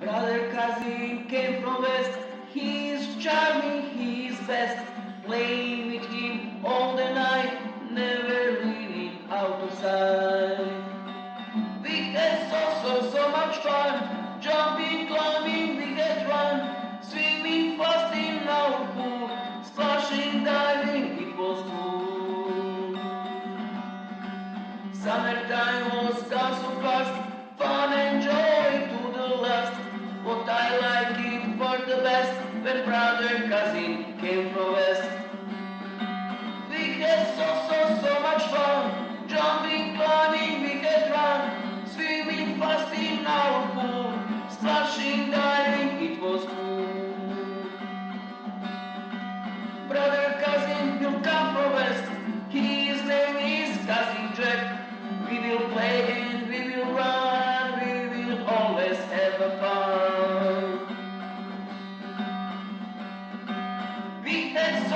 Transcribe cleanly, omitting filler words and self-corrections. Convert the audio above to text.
Brother cousin came from west, he is charming, he is best. Playing with him all the night, never leaving out of sight. We had so much fun, jumping, climbing, we had run, swimming fast in our pool, splashing, diving, it was cool. Summertime was gone so fast, fun and joy to the last. What I like it for the best, when brother cousin came from west. We had so much fun, jumping, climbing, we had run, swimming fast in our pool, splashing, diving, it was cool. Brother cousin will come from west, his name is Cousin Jack. We will play and we will run, we will always have a fun. We had